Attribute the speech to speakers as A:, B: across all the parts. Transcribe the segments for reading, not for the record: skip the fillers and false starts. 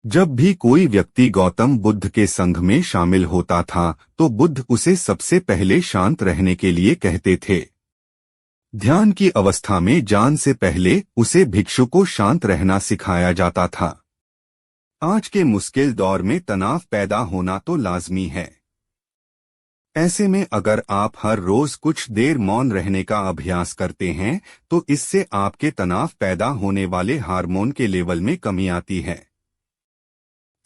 A: जब भी कोई व्यक्ति गौतम बुद्ध के संघ में शामिल होता था तो बुद्ध उसे सबसे पहले शांत रहने के लिए कहते थे। ध्यान की अवस्था में जान से पहले उसे भिक्षु को शांत रहना सिखाया जाता था। आज के मुश्किल दौर में तनाव पैदा होना तो लाजमी है। ऐसे में अगर आप हर रोज कुछ देर मौन रहने का अभ्यास करते हैं तो इससे आपके तनाव पैदा होने वाले हार्मोन के लेवल में कमी आती है।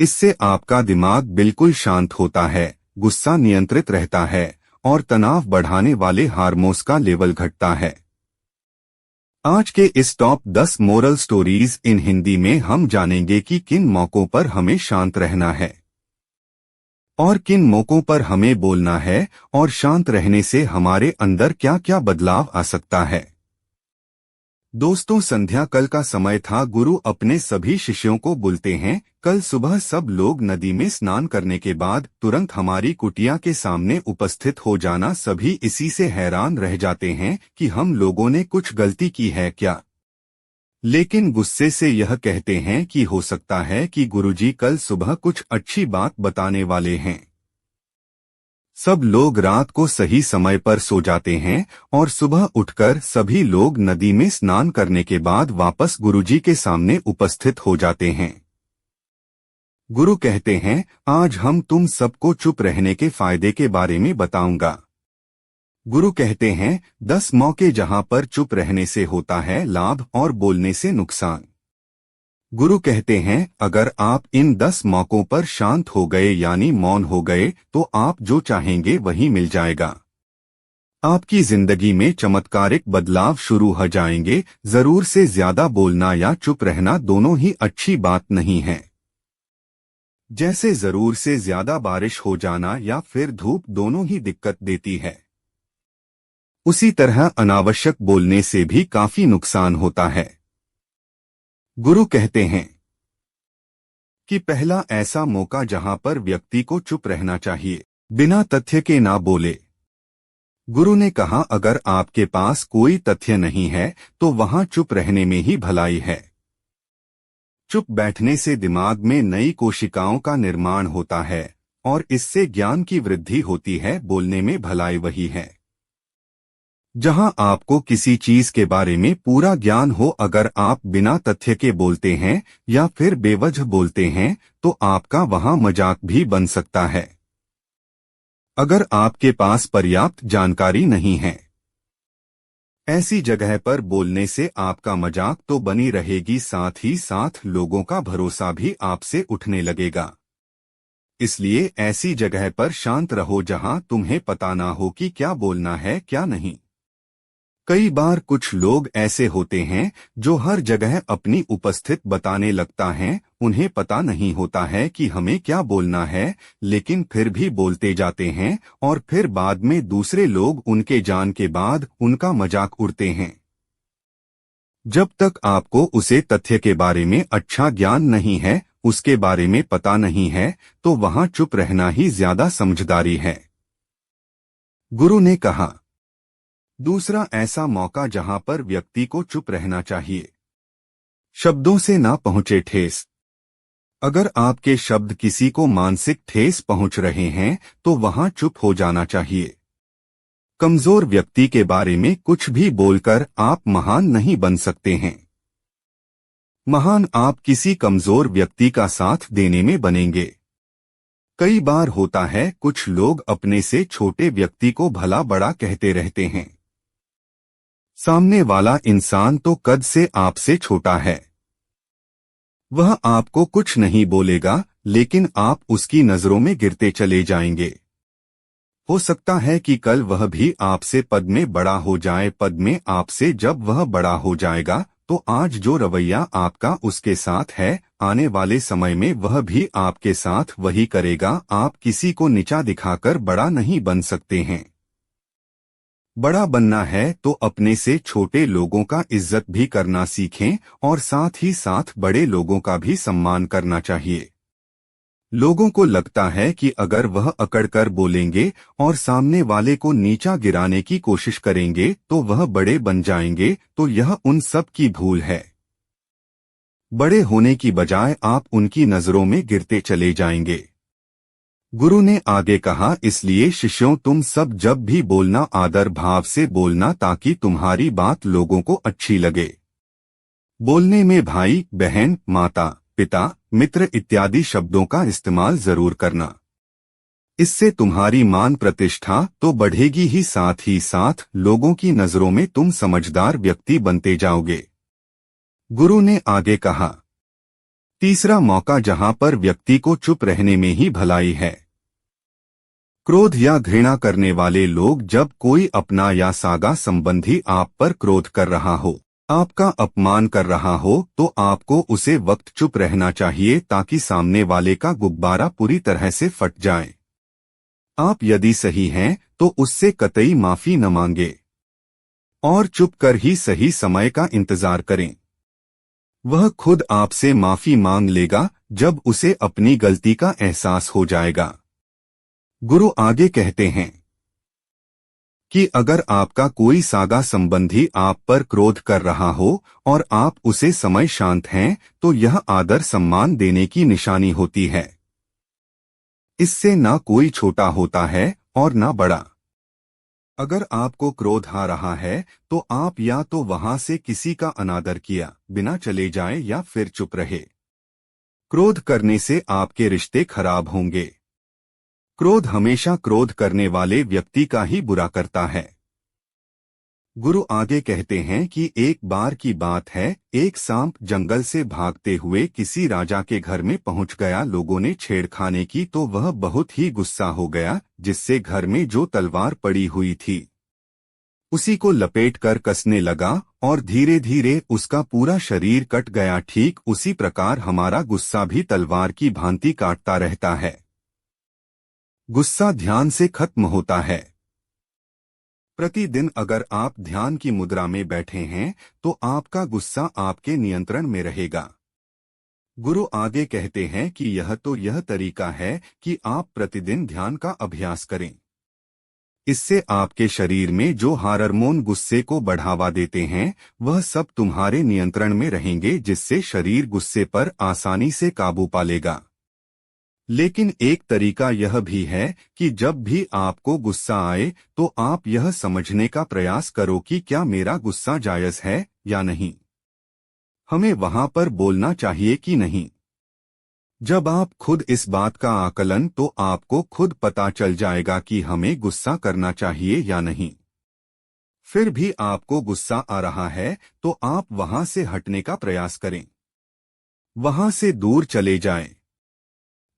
A: इससे आपका दिमाग बिल्कुल शांत होता है, गुस्सा नियंत्रित रहता है और तनाव बढ़ाने वाले हार्मोन्स का लेवल घटता है। आज के इस top 10 moral stories in Hindi में हम जानेंगे कि किन मौकों पर हमें शांत रहना है और किन मौकों पर हमें बोलना है और शांत रहने से हमारे अंदर क्या क्या बदलाव आ सकता है। दोस्तों, संध्या काल का समय था। गुरु अपने सभी शिष्यों को बुलते हैं। कल सुबह सब लोग नदी में स्नान करने के बाद तुरंत हमारी कुटिया के सामने उपस्थित हो जाना। सभी इसी से हैरान रह जाते हैं कि हम लोगों ने कुछ गलती की है क्या, लेकिन गुस्से से यह कहते हैं कि हो सकता है कि गुरुजी कल सुबह कुछ अच्छी बात बताने वाले हैं। सब लोग रात को सही समय पर सो जाते हैं और सुबह उठकर सभी लोग नदी में स्नान करने के बाद वापस गुरुजी के सामने उपस्थित हो जाते हैं। गुरु कहते हैं, आज हम तुम सबको चुप रहने के फायदे के बारे में बताऊंगा। गुरु कहते हैं, 10 मौके जहां पर चुप रहने से होता है लाभ और बोलने से नुकसान। गुरु कहते हैं, अगर आप इन 10 मौकों पर शांत हो गए यानी मौन हो गए तो आप जो चाहेंगे वही मिल जाएगा। आपकी जिंदगी में चमत्कारिक बदलाव शुरू हो जाएंगे। जरूर से ज्यादा बोलना या चुप रहना दोनों ही अच्छी बात नहीं है। जैसे जरूर से ज्यादा बारिश हो जाना या फिर धूप दोनों ही दिक्कत देती है, उसी तरह अनावश्यक बोलने से भी काफी नुकसान होता है। गुरु कहते हैं कि पहला ऐसा मौका जहां पर व्यक्ति को चुप रहना चाहिए, बिना तथ्य के ना बोले। गुरु ने कहा, अगर आपके पास कोई तथ्य नहीं है तो वहां चुप रहने में ही भलाई है। चुप बैठने से दिमाग में नई कोशिकाओं का निर्माण होता है और इससे ज्ञान की वृद्धि होती है। बोलने में भलाई वही है जहां आपको किसी चीज के बारे में पूरा ज्ञान हो। अगर आप बिना तथ्य के बोलते हैं या फिर बेवजह बोलते हैं तो आपका वहां मजाक भी बन सकता है। अगर आपके पास पर्याप्त जानकारी नहीं है, ऐसी जगह पर बोलने से आपका मजाक तो बनी रहेगी, साथ ही साथ लोगों का भरोसा भी आपसे उठने लगेगा। इसलिए ऐसी जगह पर शांत रहो जहां तुम्हें पता ना हो कि क्या बोलना है क्या नहीं। कई बार कुछ लोग ऐसे होते हैं जो हर जगह अपनी उपस्थित बताने लगता है। उन्हें पता नहीं होता है कि हमें क्या बोलना है, लेकिन फिर भी बोलते जाते हैं और फिर बाद में दूसरे लोग उनके जान के बाद उनका मजाक उड़ते हैं। जब तक आपको उसे तथ्य के बारे में अच्छा ज्ञान नहीं है, उसके बारे में पता नहीं है, तो वहां चुप रहना ही ज्यादा समझदारी है। गुरु ने कहा, दूसरा ऐसा मौका जहां पर व्यक्ति को चुप रहना चाहिए, शब्दों से ना पहुंचे ठेस। अगर आपके शब्द किसी को मानसिक ठेस पहुंच रहे हैं तो वहां चुप हो जाना चाहिए। कमजोर व्यक्ति के बारे में कुछ भी बोलकर आप महान नहीं बन सकते हैं। महान आप किसी कमजोर व्यक्ति का साथ देने में बनेंगे। कई बार होता है कुछ लोग अपने से छोटे व्यक्ति को भला बड़ा कहते रहते हैं। सामने वाला इंसान तो कद से आपसे छोटा है, वह आपको कुछ नहीं बोलेगा, लेकिन आप उसकी नजरों में गिरते चले जाएंगे। हो सकता है कि कल वह भी आपसे पद में बड़ा हो जाए। पद में आपसे जब वह बड़ा हो जाएगा तो आज जो रवैया आपका उसके साथ है, आने वाले समय में वह भी आपके साथ वही करेगा। आप किसी को नीचा दिखाकर बड़ा नहीं बन सकते हैं। बड़ा बनना है तो अपने से छोटे लोगों का इज्जत भी करना सीखें और साथ ही साथ बड़े लोगों का भी सम्मान करना चाहिए। लोगों को लगता है कि अगर वह अकड़कर बोलेंगे और सामने वाले को नीचा गिराने की कोशिश करेंगे तो वह बड़े बन जाएंगे, तो यह उन सब की भूल है। बड़े होने की बजाय आप उनकी नजरों में गिरते चले जाएंगे। गुरु ने आगे कहा, इसलिए शिष्यों तुम सब जब भी बोलना आदर भाव से बोलना ताकि तुम्हारी बात लोगों को अच्छी लगे। बोलने में भाई, बहन, माता, पिता, मित्र इत्यादि शब्दों का इस्तेमाल जरूर करना। इससे तुम्हारी मान प्रतिष्ठा तो बढ़ेगी ही साथ लोगों की नजरों में तुम समझदार व्यक्ति बनते जाओगे। गुरु ने आगे कहा, तीसरा मौका जहां पर व्यक्ति को चुप रहने में ही भलाई है। क्रोध या घृणा करने वाले लोग जब कोई अपना या सागा संबंधी आप पर क्रोध कर रहा हो, आपका अपमान कर रहा हो, तो आपको उसे वक्त चुप रहना चाहिए ताकि सामने वाले का गुब्बारा पूरी तरह से फट जाए। आप यदि सही हैं तो उससे कतई माफी न मांगे और चुप कर ही सही समय का इंतजार करें। वह खुद आपसे माफी मांग लेगा जब उसे अपनी गलती का एहसास हो जाएगा। गुरु आगे कहते हैं कि अगर आपका कोई सागा संबंधी आप पर क्रोध कर रहा हो और आप उसे समय शांत हैं तो यह आदर सम्मान देने की निशानी होती है। इससे ना कोई छोटा होता है और ना बड़ा। अगर आपको क्रोध आ रहा है तो आप या तो वहां से किसी का अनादर किया बिना चले जाए या फिर चुप रहे। क्रोध करने से आपके रिश्ते खराब होंगे। क्रोध हमेशा क्रोध करने वाले व्यक्ति का ही बुरा करता है। गुरु आगे कहते हैं कि एक बार की बात है, एक सांप जंगल से भागते हुए किसी राजा के घर में पहुंच गया। लोगों ने छेड़खानी की तो वह बहुत ही गुस्सा हो गया, जिससे घर में जो तलवार पड़ी हुई थी उसी को लपेट कर कसने लगा और धीरे धीरे उसका पूरा शरीर कट गया। ठीक उसी प्रकार हमारा गुस्सा भी तलवार की भांति काटता रहता है। गुस्सा ध्यान से खत्म होता है। प्रतिदिन अगर आप ध्यान की मुद्रा में बैठे हैं तो आपका गुस्सा आपके नियंत्रण में रहेगा। गुरु आगे कहते हैं कि यह तरीका है कि आप प्रतिदिन ध्यान का अभ्यास करें। इससे आपके शरीर में जो हार्मोन गुस्से को बढ़ावा देते हैं वह सब तुम्हारे नियंत्रण में रहेंगे, जिससे शरीर गुस्से पर आसानी से काबू पा लेगा। लेकिन एक तरीका यह भी है कि जब भी आपको गुस्सा आए तो आप यह समझने का प्रयास करो कि क्या मेरा गुस्सा जायज है या नहीं। हमें वहां पर बोलना चाहिए कि नहीं। जब आप खुद इस बात का आकलन तो आपको खुद पता चल जाएगा कि हमें गुस्सा करना चाहिए या नहीं। फिर भी आपको गुस्सा आ रहा है तो आप वहां से हटने का प्रयास करें, वहां से दूर चले जाएं।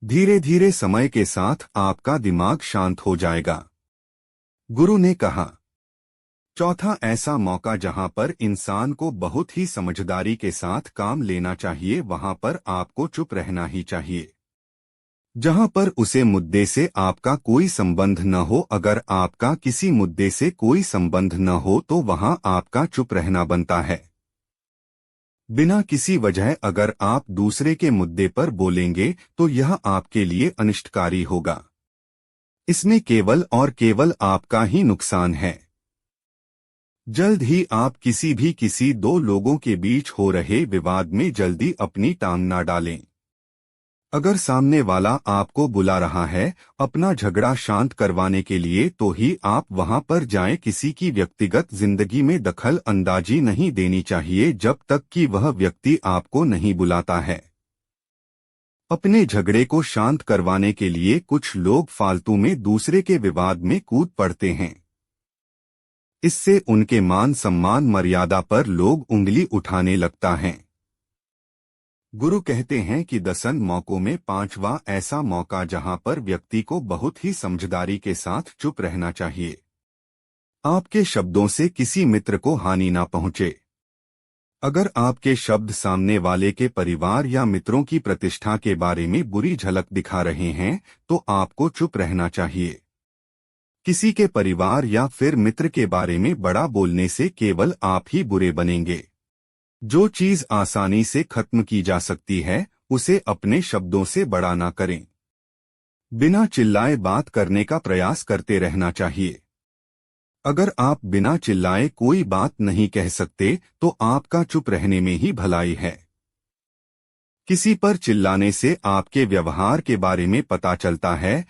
A: धीरे धीरे समय के साथ आपका दिमाग शांत हो जाएगा। गुरु ने कहा, चौथा ऐसा मौका जहां पर इंसान को बहुत ही समझदारी के साथ काम लेना चाहिए, वहां पर आपको चुप रहना ही चाहिए। जहां पर उसे मुद्दे से आपका कोई संबंध न हो। अगर आपका किसी मुद्दे से कोई संबंध न हो तो वहां आपका चुप रहना बनता है। बिना किसी वजह अगर आप दूसरे के मुद्दे पर बोलेंगे तो यह आपके लिए अनिष्टकारी होगा। इसमें केवल और केवल आपका ही नुकसान है। जल्द ही आप किसी दो लोगों के बीच हो रहे विवाद में जल्दी अपनी टांग ना डालें। अगर सामने वाला आपको बुला रहा है अपना झगड़ा शांत करवाने के लिए तो ही आप वहां पर जाएं। किसी की व्यक्तिगत जिंदगी में दखल अंदाजी नहीं देनी चाहिए जब तक कि वह व्यक्ति आपको नहीं बुलाता है। अपने झगड़े को शांत करवाने के लिए कुछ लोग फालतू में दूसरे के विवाद में कूद पड़ते हैं। इससे उनके मान सम्मान मर्यादा पर लोग उंगली उठाने लगता है। गुरु कहते हैं कि 10 मौकों में 5वां ऐसा मौका जहां पर व्यक्ति को बहुत ही समझदारी के साथ चुप रहना चाहिए। आपके शब्दों से किसी मित्र को हानि ना पहुंचे। अगर आपके शब्द सामने वाले के परिवार या मित्रों की प्रतिष्ठा के बारे में बुरी झलक दिखा रहे हैं तो आपको चुप रहना चाहिए। किसी के परिवार या फिर मित्र के बारे में बड़ा बोलने से केवल आप ही बुरे बनेंगे। जो चीज आसानी से खत्म की जा सकती है उसे अपने शब्दों से बड़ा ना करें। बिना चिल्लाए बात करने का प्रयास करते रहना चाहिए। अगर आप बिना चिल्लाए कोई बात नहीं कह सकते तो आपका चुप रहने में ही भलाई है। किसी पर चिल्लाने से आपके व्यवहार के बारे में पता चलता है।